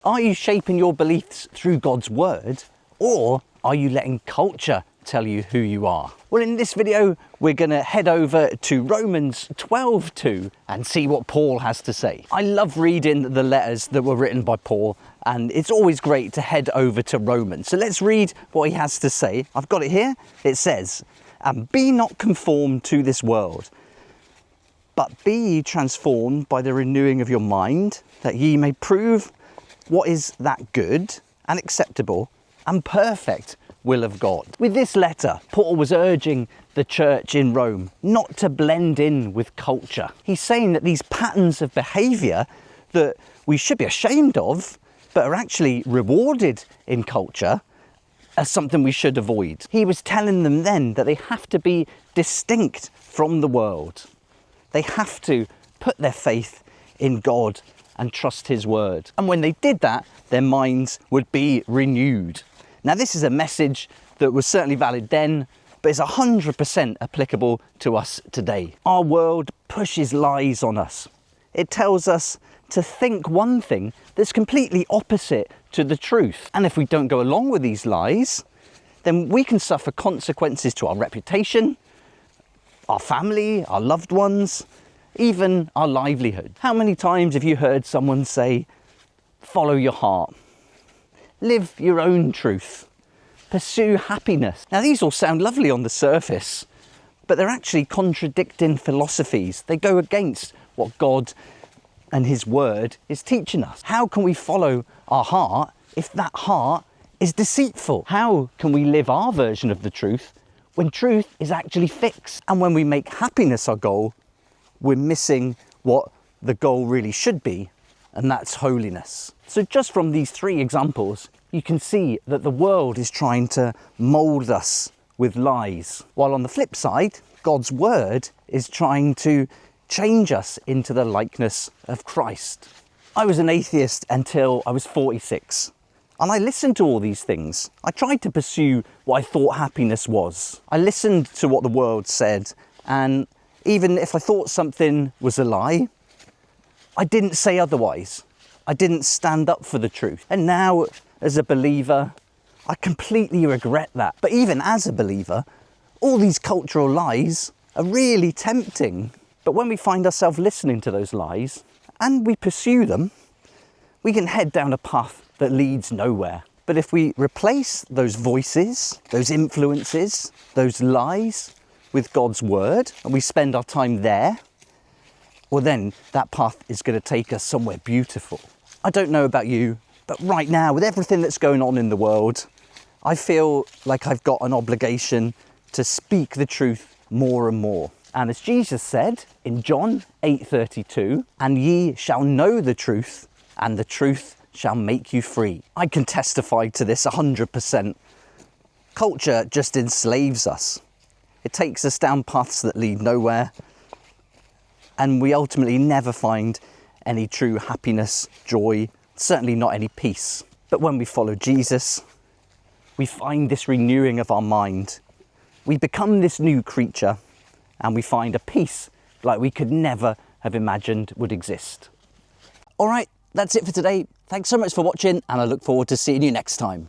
Are you shaping your beliefs through God's word, or are you letting culture tell you who you are? Well, in this video, we're going to head over to Romans 12:2 and see what Paul has to say. I love reading the letters that were written by Paul, and it's always great to head over to Romans. So let's read what he has to say. I've got it here. It says, "And be not conformed to this world, but be ye transformed by the renewing of your mind, that ye may prove what is that good and acceptable and perfect will of God." With this letter, Paul was urging the church in Rome not to blend in with culture. He's saying that these patterns of behaviour that we should be ashamed of, but are actually rewarded in culture, are something we should avoid. He was telling them then that they have to be distinct from the world. They have to put their faith in God and trust his word. And when they did that, their minds would be renewed. Now, this is a message that was certainly valid then, but is 100% applicable to us today. Our world pushes lies on us. It tells us to think one thing that's completely opposite to the truth. And if we don't go along with these lies, then we can suffer consequences to our reputation, our family, our loved ones, even our livelihood. How many times have you heard someone say, follow your heart, live your own truth, pursue happiness? Now, these all sound lovely on the surface, but they're actually contradicting philosophies. They go against what God and his word is teaching us. How can we follow our heart if that heart is deceitful? How can we live our version of the truth when truth is actually fixed? And when we make happiness our goal, we're missing what the goal really should be, and that's holiness. So just from these three examples, you can see that the world is trying to mould us with lies, while on the flip side, God's word is trying to change us into the likeness of Christ. I was an atheist until I was 46. And I listened to all these things. I tried to pursue what I thought happiness was. I listened to what the world said, and even if I thought something was a lie, I didn't say otherwise. I didn't stand up for the truth. And now, as a believer, I completely regret that. But even as a believer, all these cultural lies are really tempting. But when we find ourselves listening to those lies, and we pursue them, we can head down a path that leads nowhere. But if we replace those voices, those influences, those lies with God's word, and we spend our time there, well, then that path is going to take us somewhere beautiful. I don't know about you, but right now, with everything that's going on in the world, I feel like I've got an obligation to speak the truth more and more. And as Jesus said in John 8:32, "And ye shall know the truth, and the truth shall make you free." I can testify to this 100%. Culture just enslaves us. It takes us down paths that lead nowhere, and we ultimately never find any true happiness, joy, certainly not any peace. But when we follow Jesus, we find this renewing of our mind. We become this new creature, and we find a peace like we could never have imagined would exist. All right, that's it for today. Thanks so much for watching, and I look forward to seeing you next time.